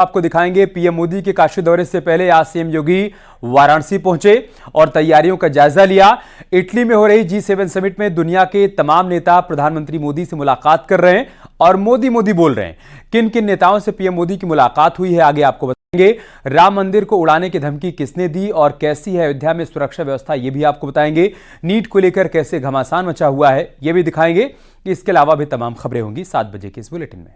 आपको दिखाएंगे पीएम मोदी के काशी दौरे से पहले आज सीएम योगी वाराणसी पहुंचे और तैयारियों का जायजा लिया। इटली में हो रही G7 समिट में दुनिया के तमाम नेता प्रधानमंत्री मोदी से मुलाकात कर रहे हैं और मोदी मोदी बोल रहे हैं। किन किन नेताओं से पीएम मोदी की मुलाकात हुई है आगे आपको बताएंगे। राम मंदिर को उड़ाने की धमकी किसने दी और कैसी है अयोध्या में सुरक्षा व्यवस्था, ये भी आपको बताएंगे। नीट को लेकर कैसे घमासान मचा हुआ है ये भी दिखाएंगे। इसके अलावा भी तमाम खबरें होंगी 7 बजे के इस बुलेटिन में।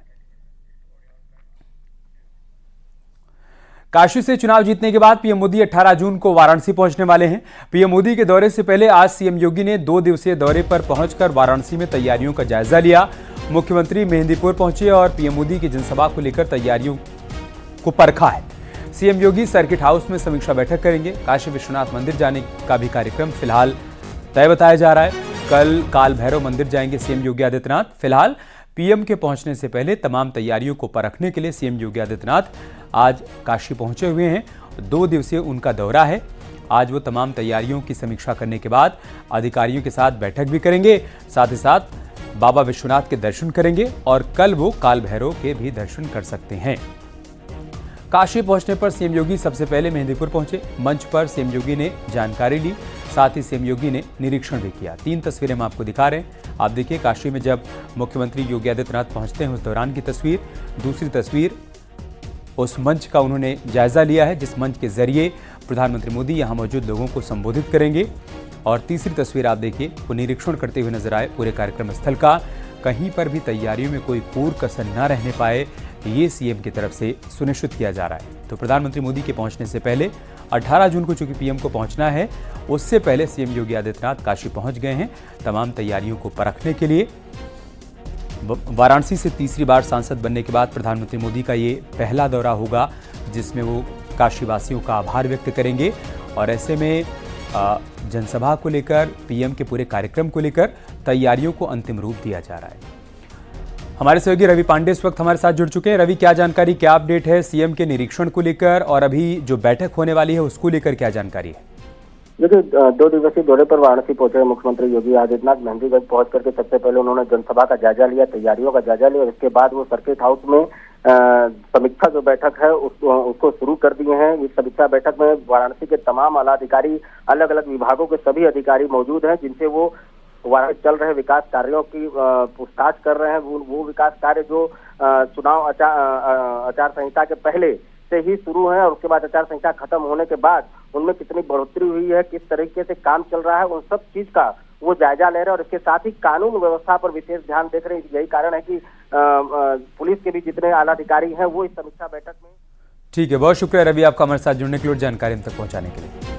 काशी से चुनाव जीतने के बाद पीएम मोदी 18 जून को वाराणसी पहुंचने वाले हैं। पीएम मोदी के दौरे से पहले आज सीएम योगी ने 2 दिवसीय दौरे पर पहुंचकर वाराणसी में तैयारियों का जायजा लिया। मुख्यमंत्री मेहंदीपुर पहुंचे और पीएम मोदी की जनसभा को लेकर तैयारियों को परखा है। सीएम योगी सर्किट हाउस में समीक्षा बैठक करेंगे। काशी विश्वनाथ मंदिर जाने का भी कार्यक्रम फिलहाल तय बताया जा रहा है। कल काल भैरव मंदिर जाएंगे सीएम योगी आदित्यनाथ। फिलहाल पीएम के पहुंचने से पहले तमाम तैयारियों को परखने के लिए सीएम योगी आदित्यनाथ आज काशी पहुंचे हुए हैं। 2 दिवसीय उनका दौरा है। आज वो तमाम तैयारियों की समीक्षा करने के बाद अधिकारियों के साथ बैठक भी करेंगे। साथ ही साथ बाबा विश्वनाथ के दर्शन करेंगे और कल वो काल भैरव के भी दर्शन कर सकते हैं। काशी पहुंचने पर सीएम योगी सबसे पहले मेहंदीपुर पहुंचे। मंच पर सीएम योगी ने जानकारी ली, साथ ही सीएम योगी ने निरीक्षण भी किया। 3 तस्वीरें हम आपको दिखा रहे हैं। आप देखिए काशी में जब मुख्यमंत्री योगी आदित्यनाथ पहुंचते हैं उस दौरान की तस्वीर। दूसरी तस्वीर उस मंच का उन्होंने जायजा लिया है जिस मंच के जरिए प्रधानमंत्री मोदी यहां मौजूद लोगों को संबोधित करेंगे। और तीसरी तस्वीर आप देखिए, वो निरीक्षण करते हुए नजर आए पूरे कार्यक्रम स्थल का। कहीं पर भी तैयारियों में कोई पूर्व कसर न रहने पाए, ये सीएम की तरफ से सुनिश्चित किया जा रहा है। तो प्रधानमंत्री मोदी के पहुंचने से पहले 18 जून को चूंकि पीएम को पहुंचना है, उससे पहले सीएम योगी आदित्यनाथ काशी पहुंच गए हैं तमाम तैयारियों को परखने के लिए। वाराणसी से तीसरी बार सांसद बनने के बाद प्रधानमंत्री मोदी का ये पहला दौरा होगा जिसमें वो काशीवासियों का आभार व्यक्त करेंगे। और ऐसे में जनसभा को लेकर, पीएम के पूरे कार्यक्रम को लेकर तैयारियों को अंतिम रूप दिया जा रहा है। हमारे सहयोगी रवि पांडे इस वक्त हमारे साथ जुड़ चुके हैं। रवि, क्या जानकारी, क्या अपडेट है सीएम के निरीक्षण को लेकर और अभी जो बैठक होने वाली है उसको लेकर क्या जानकारी है? देखिए, 2 दिवसीय दौरे पर वाराणसी पहुंचे मुख्यमंत्री योगी आदित्यनाथ। मेहंदीगंज पहुंच करके सबसे पहले उन्होंने जनसभा का जायजा लिया, तैयारियों का जायजा लिया। इसके बाद वो सर्किट हाउस में समीक्षा जो बैठक है उसको शुरू कर दिए हैं। इस समीक्षा बैठक में वाराणसी के तमाम आला अधिकारी, अलग अलग विभागों के सभी अधिकारी मौजूद हैं जिनसे वो वाराणसी चल रहे विकास कार्यों की पूछताछ कर रहे हैं। वो विकास कार्य जो चुनाव आचार संहिता के पहले से ही शुरू है और उसके बाद आचार संहिता खत्म होने के बाद उनमें कितनी बढ़ोतरी हुई है, किस तरीके से काम चल रहा है, उन सब चीज का वो जायजा ले रहे हैं। और इसके साथ ही कानून व्यवस्था पर विशेष ध्यान देख रहे हैं। यही कारण है कि पुलिस के भी जितने आला अधिकारी हैं वो इस समीक्षा बैठक में। ठीक है, बहुत शुक्रिया रवि आपका हमारे साथ जुड़ने के लिए और जानकारी हम तक पहुंचाने के लिए।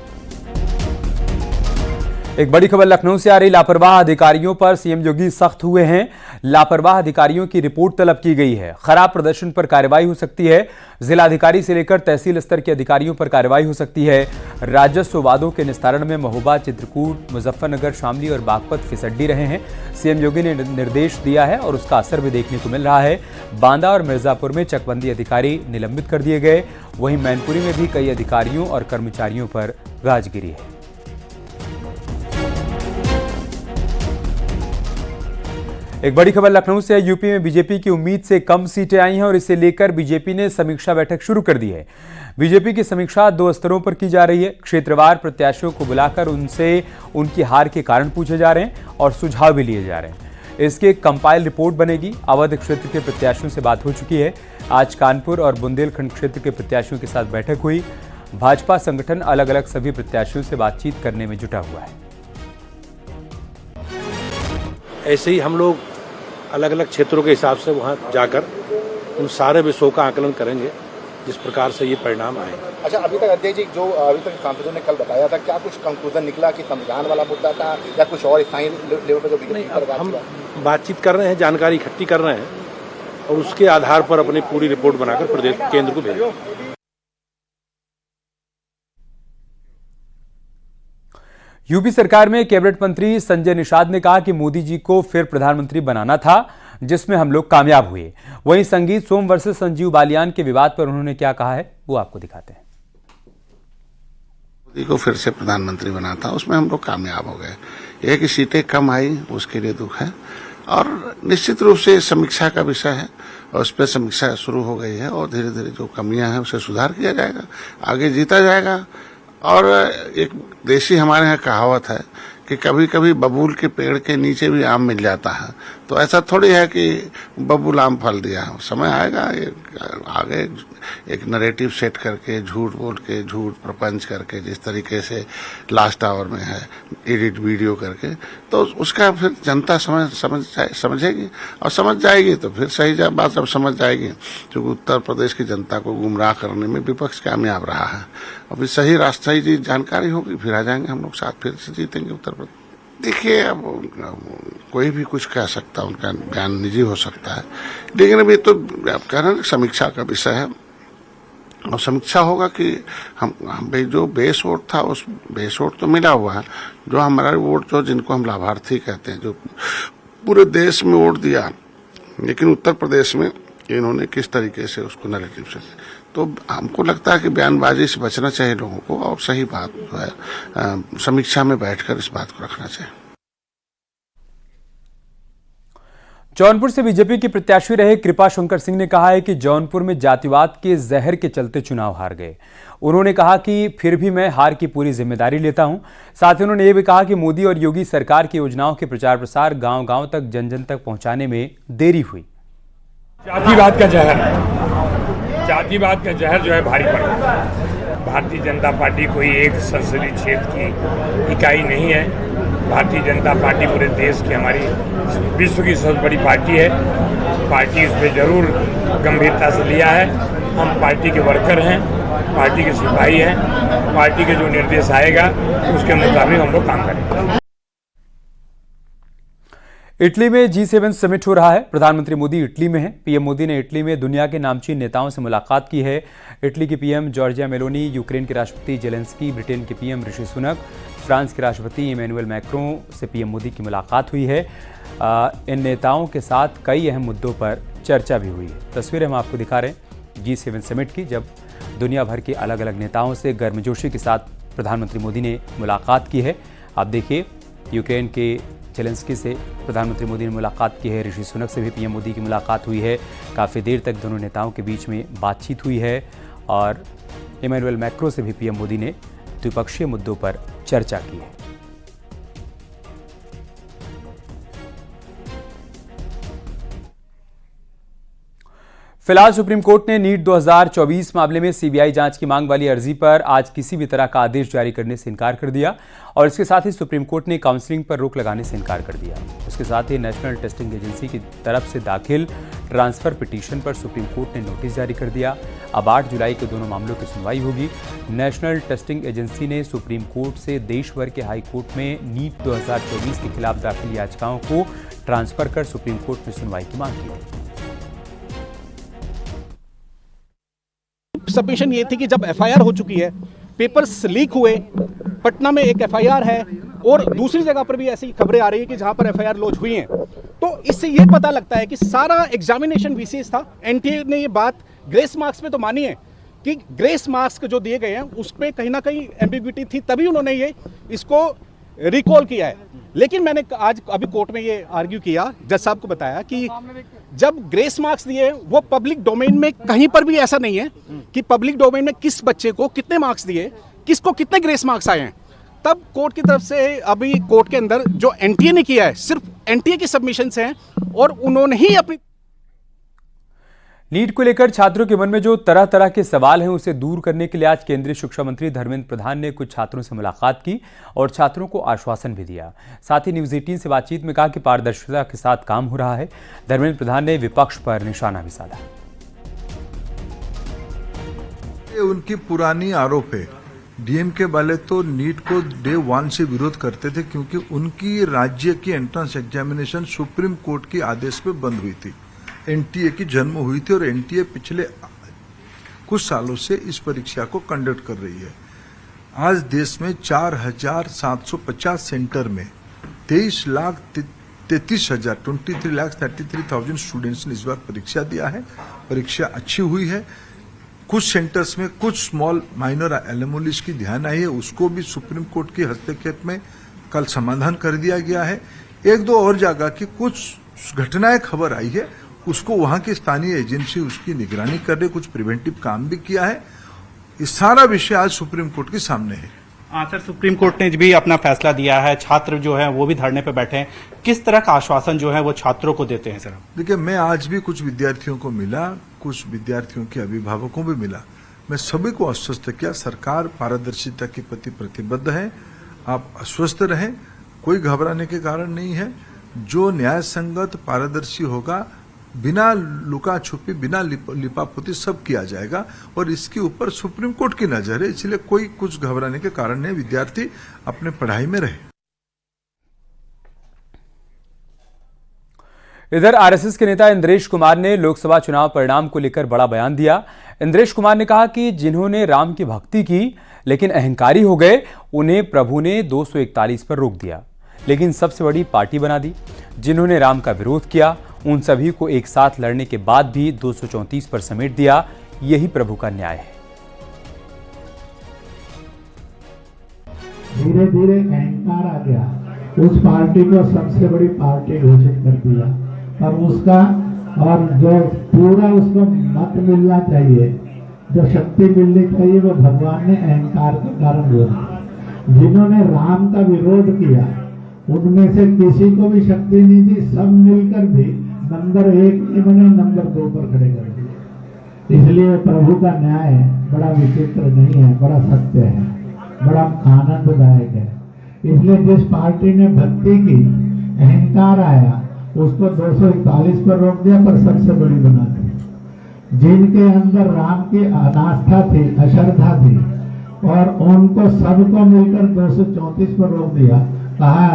एक बड़ी खबर लखनऊ से आ रही। लापरवाह अधिकारियों पर सीएम योगी सख्त हुए हैं। लापरवाह अधिकारियों की रिपोर्ट तलब की गई है। खराब प्रदर्शन पर कार्रवाई हो सकती है। जिलाधिकारी से लेकर तहसील स्तर के अधिकारियों पर कार्रवाई हो सकती है। राजस्व वादों के निस्तारण में महोबा, चित्रकूट, मुजफ्फरनगर, शामली और बागपत फिसड्डी रहे हैं। सीएम योगी ने निर्देश दिया है और उसका असर भी देखने को मिल रहा है। बांदा और मिर्जापुर में चकबंदी अधिकारी निलंबित कर दिए गए। वहीं मैनपुरी में भी कई अधिकारियों और कर्मचारियों पर गाज गिरी है। एक बड़ी खबर लखनऊ से है। यूपी में बीजेपी की उम्मीद से कम सीटें आई हैं और इसे लेकर बीजेपी ने समीक्षा बैठक शुरू कर दी है। बीजेपी की समीक्षा 2 स्तरों पर की जा रही है। क्षेत्रवार प्रत्याशियों को बुलाकर उनसे उनकी हार के कारण पूछे जा रहे हैं और सुझाव भी लिए जा रहे हैं। इसकी एक कंपाइल रिपोर्ट बनेगी। अवध क्षेत्र के प्रत्याशियों से बात हो चुकी है। आज कानपुर और बुंदेलखंड क्षेत्र के प्रत्याशियों के साथ बैठक हुई। भाजपा संगठन अलग अलग सभी प्रत्याशियों से बातचीत करने में जुटा हुआ है। ऐसे ही हम लोग अलग अलग क्षेत्रों के हिसाब से वहां जाकर उन सारे विषयों का आकलन करेंगे जिस प्रकार से ये परिणाम आए। अच्छा, अभी तक अध्यक्ष जी जो अभी तक सांसदों ने कल बताया था, क्या कुछ कंक्लूजन निकला कि संविधान वाला मुद्दा था या कुछ और स्थायी लेवल पर जो नहीं? अब हम बातचीत कर रहे हैं, जानकारी इकट्ठी कर रहे हैं और उसके आधार पर अपनी पूरी रिपोर्ट बनाकर प्रदेश केंद्र को भेजेंगे। यूपी सरकार में कैबिनेट मंत्री संजय निषाद ने कहा कि मोदी जी को फिर प्रधानमंत्री बनाना था, जिसमें हम लोग कामयाब हुए। वहीं संगीत सोम वर्सेस संजीव बालियान के विवाद पर उन्होंने क्या कहा है वो आपको दिखाते हैं। मोदी को फिर से प्रधानमंत्री बना था, उसमें हम लोग कामयाब हो गए। ये कि सीटें कम आई उसके लिए दुख है, और निश्चित रूप से समीक्षा का विषय है और उस पर समीक्षा शुरू हो गई है और धीरे धीरे जो कमियां हैं उसे सुधार किया जाएगा, आगे जीता जाएगा। और एक देशी हमारे यहाँ कहावत है कि कभी कभी बबूल के पेड़ के नीचे भी आम मिल जाता है, तो ऐसा थोड़ी है कि बबूल आम फल दिया है। समय आएगा आगे एक नरेटिव सेट करके, झूठ बोल के, झूठ प्रपंच करके, जिस तरीके से लास्ट आवर में है एडिट वीडियो करके, तो उसका फिर जनता समझेगी और समझ जाएगी, तो फिर सही बात सब समझ जाएगी। क्योंकि उत्तर प्रदेश की जनता को गुमराह करने में विपक्ष कामयाब रहा है। अभी सही रास्ता ही जानकारी होगी, फिर आ जाएंगे हम लोग साथ, फिर से जीतेंगे उत्तर प्रदेश। देखिए, अब कोई भी कुछ कह सकता है, उनका बयान निजी हो सकता है, लेकिन अभी तो आप कह रहे हैं समीक्षा का विषय है और समीक्षा होगा कि हम भाई जो बेस वोट था उस बेस वोट तो मिला हुआ है, जो हमारा वोट जो जिनको हम लाभार्थी कहते हैं, जो पूरे देश में वोट दिया, लेकिन उत्तर प्रदेश में इन्होंने किस तरीके से उसको नैरेटिव से, तो हमको लगता है कि बयानबाजी से बचना चाहिए लोगों को और सही बात जो है समीक्षा में बैठकर इस बात को रखना चाहिए। जौनपुर से बीजेपी के प्रत्याशी रहे कृपा शंकर सिंह ने कहा है कि जौनपुर में जातिवाद के जहर के चलते चुनाव हार गए। उन्होंने कहा कि फिर भी मैं हार की पूरी जिम्मेदारी लेता हूं। साथ ही उन्होंने ये भी कहा कि मोदी और योगी सरकार की योजनाओं के प्रचार प्रसार गांव-गांव तक जन जन तक पहुंचाने में देरी हुई। जातिवाद का जहर जो है भारी पड़ गया। भारतीय जनता पार्टी कोई एक संसदीय क्षेत्र की इकाई नहीं है। भारतीय जनता पार्टी पूरे देश की, हमारी विश्व की सबसे बड़ी पार्टी है। पार्टी इस पर जरूर गंभीरता से लिया है। हम पार्टी के वर्कर हैं, पार्टी के सिपाही हैं। पार्टी के जो निर्देश आएगा उसके मुताबिक हम लोग काम करेंगे। इटली में G7 समिट हो रहा है। प्रधानमंत्री मोदी इटली में हैं। पीएम मोदी ने इटली में दुनिया के नामचीन नेताओं से मुलाकात की है। इटली की पीएम जॉर्जिया मेलोनी, यूक्रेन के राष्ट्रपति जेलेंस्की, ब्रिटेन के पीएम ऋषि सुनक, फ्रांस के राष्ट्रपति इमैनुअल मैक्रों से पीएम मोदी की मुलाकात हुई है। इन नेताओं के साथ कई अहम मुद्दों पर चर्चा भी हुई है। तस्वीरें हम आपको दिखा रहे हैं G7 समिट की, जब दुनिया भर के अलग अलग नेताओं से गर्मजोशी के साथ प्रधानमंत्री मोदी ने मुलाकात की है। आप देखिए, यूक्रेन के जेलेंस्की से प्रधानमंत्री मोदी ने मुलाकात की है। ऋषि सुनक से भी पीएम मोदी की मुलाकात हुई है। काफ़ी देर तक दोनों नेताओं के बीच में बातचीत हुई है और इमैनुअल मैक्रों से भी पीएम मोदी ने द्विपक्षीय मुद्दों पर चर्चा की है। फिलहाल सुप्रीम कोर्ट ने नीट 2024 मामले में सीबीआई जांच की मांग वाली अर्जी पर आज किसी भी तरह का आदेश जारी करने से इनकार कर दिया और इसके साथ ही सुप्रीम कोर्ट ने काउंसलिंग पर रोक लगाने से इनकार कर दिया। इसके साथ ही नेशनल टेस्टिंग एजेंसी की तरफ से दाखिल ट्रांसफर पिटीशन पर सुप्रीम कोर्ट ने नोटिस जारी कर दिया। अब 8 जुलाई को दोनों मामलों की सुनवाई होगी। नेशनल टेस्टिंग एजेंसी ने सुप्रीम कोर्ट से देश भर के हाई कोर्ट में नीट 2024 के खिलाफ दाखिल याचिकाओं को ट्रांसफर कर सुप्रीम कोर्ट में सुनवाई की मांग की थी। सबमिशन ये थी कि जब एफआईआर हो चुकी है, पेपर्स लीक हुए, पटना में एक एफआईआर है और दूसरी जगह पर भी ऐसी खबरें आ रही है कि जहां पर एफआईआर लॉन्च हुई हैं, तो इससे ये पता लगता है कि सारा एग्जामिनेशन वीसीएस था। एनटीए ने ये बात ग्रेस मार्क्स में तो मानी है कि ग्रेस मार्क्स जो दिए गए हैं उस पर कहीं ना कहीं एम्बिग्विटी थी, तभी उन्होंने ये इसको रिकॉल किया है। लेकिन मैंने आज अभी कोर्ट में ये आर्ग्यू किया, जज साहब को बताया कि जब ग्रेस मार्क्स दिए वो पब्लिक डोमेन में कहीं पर भी ऐसा नहीं है कि पब्लिक डोमेन में किस बच्चे को कितने मार्क्स दिए, किसको कितने ग्रेस मार्क्स आए हैं। तब कोर्ट की तरफ से अभी कोर्ट के अंदर जो एनटीए ने किया है, सिर्फ एनटीए की सबमिशन हैं और उन्होंने ही अपनी नीट को लेकर छात्रों के मन में जो तरह तरह के सवाल हैं उसे दूर करने के लिए आज केंद्रीय शिक्षा मंत्री धर्मेंद्र प्रधान ने कुछ छात्रों से मुलाकात की और छात्रों को आश्वासन भी दिया। साथ ही न्यूज़ 18 से बातचीत में कहा कि पारदर्शिता के साथ काम हो रहा है। धर्मेंद्र प्रधान ने विपक्ष पर निशाना भी साधा। ये उनकी पुरानी आरोप है। डीएमके वाले तो नीट को डे 1 से विरोध करते थे क्योंकि उनकी राज्य की एंट्रेंस एग्जामिनेशन सुप्रीम कोर्ट के आदेश पे बंद हुई थी। एनटीए की जन्म हुई थी और एनटीए पिछले कुछ सालों से इस परीक्षा को कंडक्ट कर रही है। आज देश में 4,750 सेंटर में 23,33,000 स्टूडेंट्स ने इस बार परीक्षा दिया है। परीक्षा अच्छी हुई है। कुछ सेंटर्स में कुछ स्मॉल माइनर एनोमलीज की ध्यान आई है, उसको भी सुप्रीम कोर्ट के हस्तक्षेप में कल समाधान कर दिया गया है। एक दो और जगह की कुछ घटनाएं खबर आई है, उसको वहां की स्थानीय एजेंसी उसकी निगरानी कर रही, कुछ प्रिवेंटिव काम भी किया है। ये सारा विषय आज सुप्रीम कोर्ट के सामने है। सर, सुप्रीम कोर्ट ने भी अपना फैसला दिया है, छात्र जो है वो भी धरने पे बैठे हैं। किस तरह का आश्वासन जो है वो छात्रों को देते हैं सर? देखिए, मैं आज भी कुछ विद्यार्थियों को मिला, कुछ विद्यार्थियों के अभिभावकों भी मिला। मैं सभी को आश्वस्त किया, सरकार पारदर्शिता के प्रति प्रतिबद्ध है, आप आश्वस्त रहें, कोई घबराने के कारण नहीं है। जो न्याय संगत पारदर्शी होगा, बिना लुका छुपी, बिना लिपापोती सब किया जाएगा, और इसके ऊपर सुप्रीम कोर्ट की नजर है, इसलिए कोई कुछ घबराने के कारण नहीं। विद्यार्थी अपने पढ़ाई में रहे। इधर आरएसएस के नेता इंद्रेश कुमार ने लोकसभा चुनाव परिणाम को लेकर बड़ा बयान दिया। इंद्रेश कुमार ने कहा कि जिन्होंने राम की भक्ति की लेकिन अहंकारी हो गए, उन्हें प्रभु ने 241 पर रोक दिया, लेकिन सबसे बड़ी पार्टी बना दी। जिन्होंने राम का विरोध किया, उन सभी को एक साथ लड़ने के बाद भी 234 पर समेट दिया। यही प्रभु का न्याय है। धीरे धीरे अहंकार आ गया, उस पार्टी को सबसे बड़ी पार्टी घोषित कर दिया, और उसका और जो पूरा उसको मत मिलना चाहिए, जो शक्ति मिलनी चाहिए, वो भगवान ने अहंकार के कारण दिया। जिन्होंने राम का विरोध किया, उनमें से किसी को भी शक्ति नहीं दी, सब मिलकर भी नंबर 1 नहीं बने, नंबर 2 पर खड़े कर दिए। इसलिए प्रभु का न्याय बड़ा विचित्र नहीं है, बड़ा सत्य है, बड़ा आनंददायक है। इसलिए जिस पार्टी ने भक्ति की, अहंकार आया, उसको 241 पर रोक दिया, पर सबसे बड़ी बना दी। जिनके अंदर राम की अनास्था थी, अश्रद्धा थी, और उनको सबको मिलकर 234 पर रोक दिया। कहा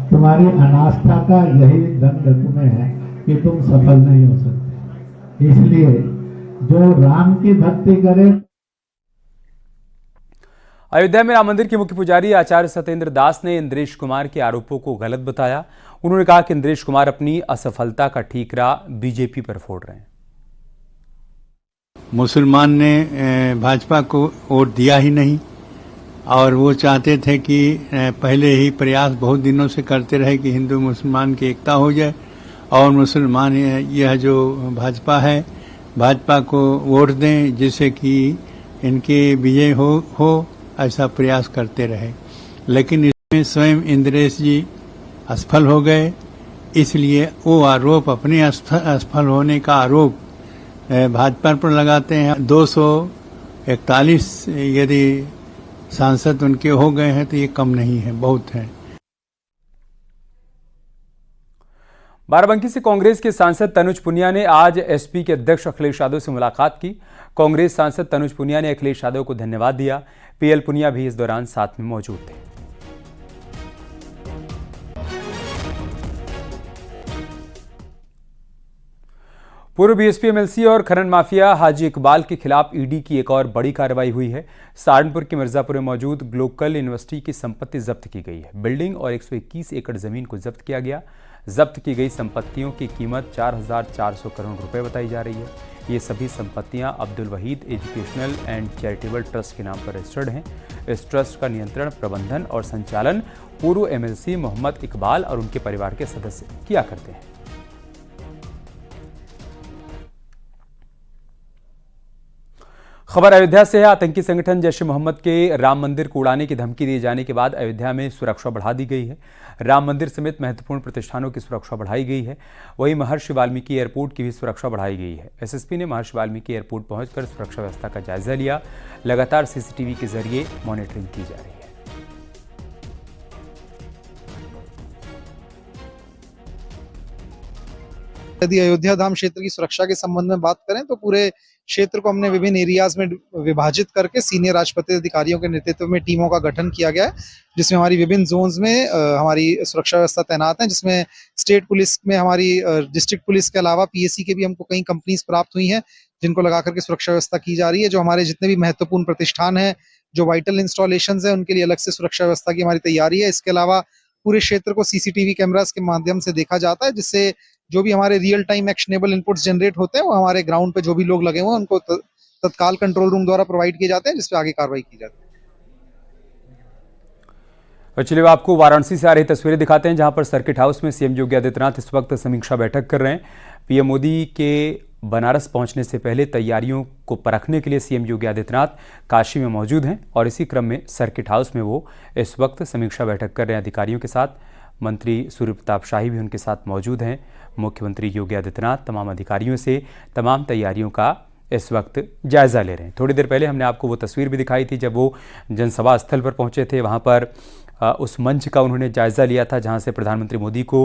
तुम्हारी अनास्था का यही दंड तुम्हें है कि तुम सफल नहीं हो सकते। इसलिए जो राम की भक्ति करे। अयोध्या में राम मंदिर के मुख्य पुजारी आचार्य सत्येंद्र दास ने इंद्रेश कुमार के आरोपों को गलत बताया। उन्होंने कहा कि इंद्रेश कुमार अपनी असफलता का ठीकरा बीजेपी पर फोड़ रहे हैं। मुसलमान ने भाजपा को वोट दिया ही नहीं, और वो चाहते थे कि पहले ही प्रयास बहुत दिनों से करते रहे कि हिंदू मुसलमान की एकता हो जाए, और मुसलमान यह जो भाजपा है, भाजपा को वोट दें जिससे कि इनके विजय हो ऐसा प्रयास करते रहे। लेकिन इसमें स्वयं इंद्रेश जी असफल हो गए, इसलिए वो आरोप, अपने असफल होने का आरोप भाजपा पर लगाते हैं। 241 यदि सांसद उनके हो गए हैं तो ये कम नहीं है, बहुत है। बाराबंकी से कांग्रेस के सांसद तनुज पुनिया ने आज एसपी के अध्यक्ष अखिलेश यादव से मुलाकात की। कांग्रेस सांसद तनुज पुनिया ने अखिलेश यादव को धन्यवाद दिया। पीएल पुनिया भी इस दौरान साथ में मौजूद थे। पूर्व बीएसपी एमएलसी और खनन माफिया हाजी इकबाल के खिलाफ ईडी की एक और बड़ी कार्रवाई हुई है। सहारनपुर के मिर्जापुर में मौजूद ग्लोकल यूनिवर्सिटी की संपत्ति जब्त की गई है। बिल्डिंग और 121 एकड़ जमीन को जब्त किया गया। जब्त की गई संपत्तियों की कीमत 4,400 करोड़ रुपए बताई जा रही है। ये सभी संपत्तियां Abdul Waheed educational and charitable trust के नाम पर रजिस्टर्ड हैं। इस ट्रस्ट का नियंत्रण, प्रबंधन और संचालन पूर्व एमएलसी मोहम्मद इकबाल और उनके परिवार के सदस्य किया करते हैं। खबर अयोध्या से है। आतंकी संगठन जैश-ए-मोहम्मद के राम मंदिर को उड़ाने की धमकी दिए जाने के बाद अयोध्या में सुरक्षा बढ़ा दी गई है। राम मंदिर समेत महत्वपूर्ण प्रतिष्ठानों की सुरक्षा बढ़ाई गई है। वहीं महर्षि वाल्मीकि एयरपोर्ट की भी सुरक्षा बढ़ाई गई है। एसएसपी ने महर्षि वाल्मीकि एयरपोर्ट पहुंचकर सुरक्षा व्यवस्था का जायजा लिया। लगातार सीसीटीवी के जरिए मॉनिटरिंग की जा रही है। यदि अयोध्या धाम क्षेत्र की सुरक्षा के संबंध में बात करें तो पूरे क्षेत्र को हमने विभिन्न एरियाज में विभाजित करके सीनियर राजपत्रित अधिकारियों के नेतृत्व में टीमों का गठन किया गया है, जिसमें हमारी विभिन्न जोन्स में हमारी सुरक्षा व्यवस्था तैनात है, जिसमें स्टेट पुलिस में हमारी डिस्ट्रिक्ट पुलिस के अलावा पीएससी के भी हमको कई कंपनीज प्राप्त हुई हैं, जिनको लगा करके सुरक्षा व्यवस्था की जा रही है। जो हमारे जितने भी महत्वपूर्ण प्रतिष्ठान हैं, जो वाइटल इंस्टॉलेशंस हैं, उनके लिए अलग से सुरक्षा व्यवस्था की हमारी तैयारी है। इसके अलावा पूरे क्षेत्र को सीसीटीवी कैमरास के माध्यम से देखा जाता है, जिससे जो भी हमारे real time actionable inputs generate होते हैं वो हमारे ग्राउंड पे जो भी लोग लगे हुए हैं उनको तत्काल कंट्रोल रूम द्वारा प्रोवाइड किए जाते हैं, जिस पे आगे कार्रवाई की जाती है। और चलिए आपको वाराणसी से आ रही तस्वीरें दिखाते हैं, जहां पर सर्किट हाउस में सीएम योगी आदित्यनाथ इस वक्त समीक्षा बैठक कर रहे हैं। पीएम मोदी के बनारस पहुंचने से पहले तैयारियों को परखने के लिए सीएम योगी आदित्यनाथ काशी में मौजूद हैं और इसी क्रम में सर्किट हाउस में वो इस वक्त समीक्षा बैठक कर रहे हैं अधिकारियों के साथ। मंत्री सूर्य प्रताप शाही भी उनके साथ मौजूद हैं। मुख्यमंत्री योगी आदित्यनाथ तमाम अधिकारियों से तमाम तैयारियों का इस वक्त जायजा ले रहे हैं। थोड़ी देर पहले हमने आपको वो तस्वीर भी दिखाई थी जब वो जनसभा स्थल पर पहुंचे थे। वहां पर उस मंच का उन्होंने जायजा लिया था जहां से प्रधानमंत्री मोदी को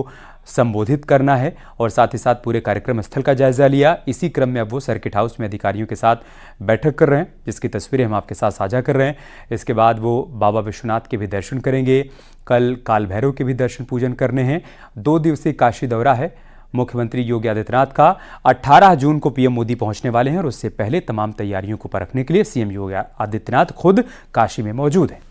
संबोधित करना है और साथ ही साथ पूरे कार्यक्रम स्थल का जायजा लिया। इसी क्रम में अब वो सर्किट हाउस में अधिकारियों के साथ बैठक कर रहे हैं, जिसकी तस्वीरें हम आपके साथ साझा कर रहे हैं। इसके बाद वो बाबा विश्वनाथ के भी दर्शन करेंगे। कल काल भैरव के भी दर्शन पूजन करने हैं। 2 दिवसीय काशी दौरा है मुख्यमंत्री योगी आदित्यनाथ का। 18 जून को पीएम मोदी पहुंचने वाले हैं और उससे पहले तमाम तैयारियों को परखने के लिए सीएम योगी आदित्यनाथ खुद काशी में मौजूद हैं।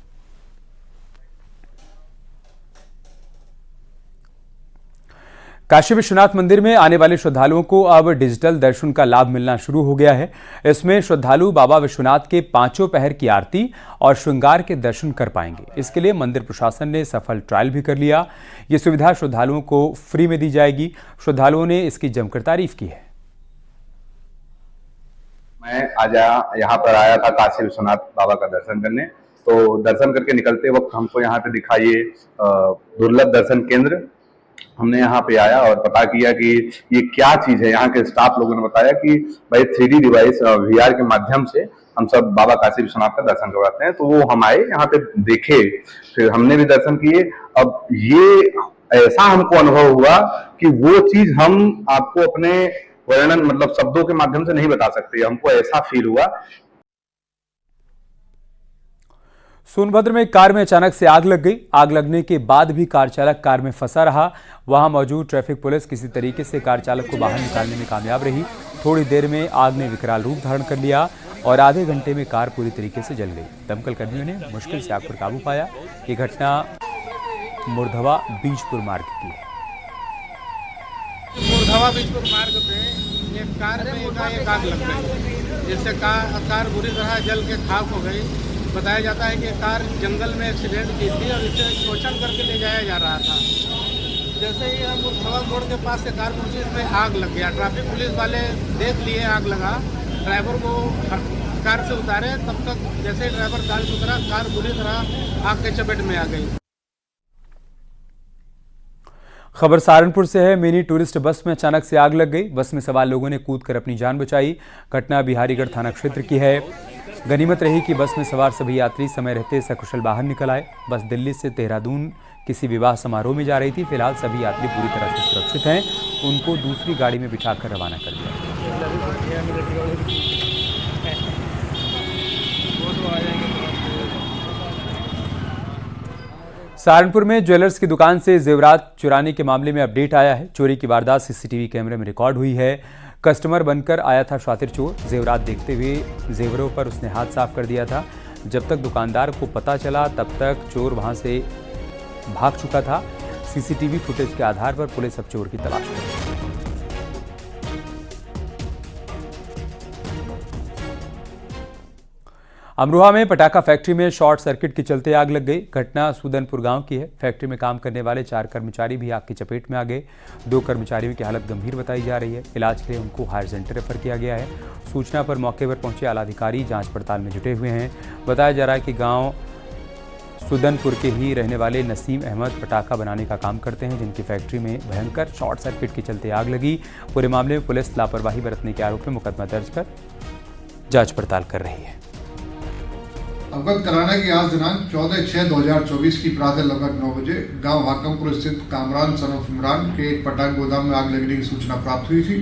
काशी विश्वनाथ मंदिर में आने वाले श्रद्धालुओं को अब डिजिटल दर्शन का लाभ मिलना शुरू हो गया है। इसमें श्रद्धालु बाबा विश्वनाथ के 5 पहर की आरती और श्रृंगार के दर्शन कर पाएंगे। इसके लिए मंदिर प्रशासन ने सफल ट्रायल भी कर लिया। ये सुविधा श्रद्धालुओं को फ्री में दी जाएगी। श्रद्धालुओं ने इसकी जमकर तारीफ की है। मैं आज यहाँ पर आया था काशी विश्वनाथ बाबा का दर्शन करने, तो दर्शन करके निकलते वक्त हमको यहाँ पे दिखाइए दुर्लभ दर्शन केंद्र। हमने यहाँ पे आया और पता किया कि ये क्या चीज है। यहाँ के स्टाफ लोगों ने बताया कि भाई 3D डिवाइस VR के माध्यम से हम सब बाबा काशी विश्वनाथ का दर्शन करवाते हैं। तो वो हम आए यहाँ पे देखे, फिर हमने भी दर्शन किए। अब ये ऐसा हमको अनुभव हुआ कि वो चीज हम आपको अपने वर्णन मतलब शब्दों के माध्यम से नहीं बता सकते। हमको ऐसा फील हुआ। सोनभद्र में कार में अचानक से आग लग गई। आग लगने के बाद भी कार चालक कार में फंसा रहा। वहां मौजूद ट्रैफिक पुलिस किसी तरीके से कार चालक को बाहर निकालने में कामयाब रही। थोड़ी देर में आग ने विकराल रूप धारण कर लिया और आधे घंटे में कार पूरी तरीके से जल गई। दमकल कर्मियों ने मुश्किल से आग पर काबू पाया। ये घटना मुरधवा बीजपुर मार्ग की है। मुरधवा बीजपुर मार्ग पे एक कार में एक आग लग गई, जिससे कार बुरी तरह जल के खाक हो गई। बताया जाता है कि कार जंगल में एक्सीडेंट की थी और इसे टोचन करके ले जाया जा रहा था। जैसे ही हम मुरधवा मोड़ के पास से कार पहुंची, इसमें आग लग गया। ट्रैफिक पुलिस वाले देख लिए आग लगा, ड्राइवर को कार से उतारे। तब तक जैसे ही ड्राइवर कार से उतरा, कार बुरी तरह आग के चपेट में आ गई। खबर सहारनपुर से है। मिनी टूरिस्ट बस में अचानक से आग लग गई। बस में सवार लोगों ने कूदकर अपनी जान बचाई। घटना बिहारीगढ़ थाना क्षेत्र की है। गनीमत रही कि बस में सवार सभी यात्री समय रहते सकुशल बाहर निकल आए। बस दिल्ली से देहरादून किसी विवाह समारोह में जा रही थी। फिलहाल सभी यात्री पूरी तरह से सुरक्षित हैं। उनको दूसरी गाड़ी में बिठाकर रवाना कर दिया। सहारनपुर में ज्वेलर्स की दुकान से जेवरात चुराने के मामले में अपडेट आया है। चोरी की वारदात सीसीटीवी कैमरे में रिकॉर्ड हुई है। कस्टमर बनकर आया था शातिर चोर। जेवरात देखते हुए जेवरों पर उसने हाथ साफ कर दिया था। जब तक दुकानदार को पता चला तब तक चोर वहां से भाग चुका था। सीसीटीवी फुटेज के आधार पर पुलिस अब चोर की तलाश कर रही है। अमरोहा में पटाखा फैक्ट्री में शॉर्ट सर्किट के चलते आग लग गई। घटना सूदनपुर गांव की है। फैक्ट्री में काम करने वाले 4 कर्मचारी भी आग की चपेट में आ गए। 2 कर्मचारियों की हालत गंभीर बताई जा रही है। इलाज के लिए उनको हायर सेंटर रेफर किया गया है। सूचना पर मौके पर पहुंचे आलाधिकारी जांच पड़ताल में जुटे हुए हैं। बताया जा रहा है कि गांव सूदनपुर के ही रहने वाले नसीम अहमद पटाखा बनाने का काम करते हैं, जिनकी फैक्ट्री में भयंकर शॉर्ट सर्किट के चलते आग लगी। पूरे मामले में पुलिस लापरवाही बरतने के आरोप में मुकदमा दर्ज कर जांच पड़ताल कर रही है। अवगत कराना कि आज दिनांक 14/6/2024 की प्रातः लगभग 9 बजे गांव हाकमपुर स्थित कामरान सन ऑफ इमरान के एक पटाख गोदाम में आग लगने की सूचना प्राप्त हुई थी,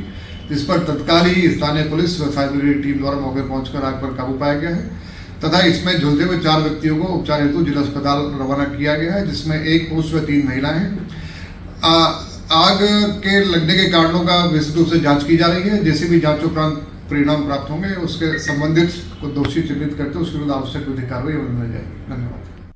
जिस पर तत्काल ही स्थानीय पुलिस व फायर ब्रिगेड टीम द्वारा मौके पर पहुंचकर आग पर काबू पाया गया है तथा इसमें झुलसे हुए 4 व्यक्तियों को उपचार हेतु जिला अस्पताल रवाना किया गया है, जिसमें 1 पुरुष व 3 महिलाएं हैं। आग के लगने के कारणों का विस्तृत रूप से जाँच की जा रही है। जैसे भी जाँच उपरांत परिणाम प्राप्त होंगे, उसके संबंधित को दोषी चिन्हित करते उसके विरुद्ध आवश्यक विधिक कार्रवाई अमल में जाएगी। धन्यवाद।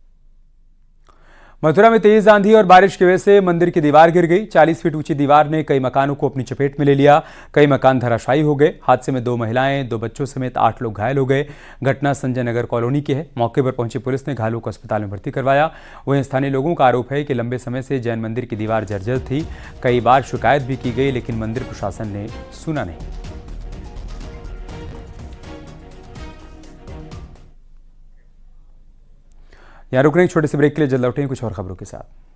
मथुरा में तेज आंधी और बारिश की वजह से मंदिर की दीवार गिर गई। 40 फीट ऊंची दीवार ने कई मकानों को अपनी चपेट में ले लिया। कई मकान धराशायी हो गए। हादसे में 2 महिलाएं, 2 बच्चों समेत 8 लोग घायल हो गए। घटना संजय नगर कॉलोनी की है। मौके पर पहुंची पुलिस ने घायलों को अस्पताल में भर्ती करवाया। वहीं स्थानीय लोगों का आरोप है कि लंबे समय से जैन मंदिर की दीवार जर्जर थी। कई बार शिकायत भी की गई, लेकिन मंदिर प्रशासन ने सुना नहीं। यहाँ रुक रहे हैं छोटे से ब्रेक के लिए, जल्द लौटेंगे कुछ और खबरों के साथ।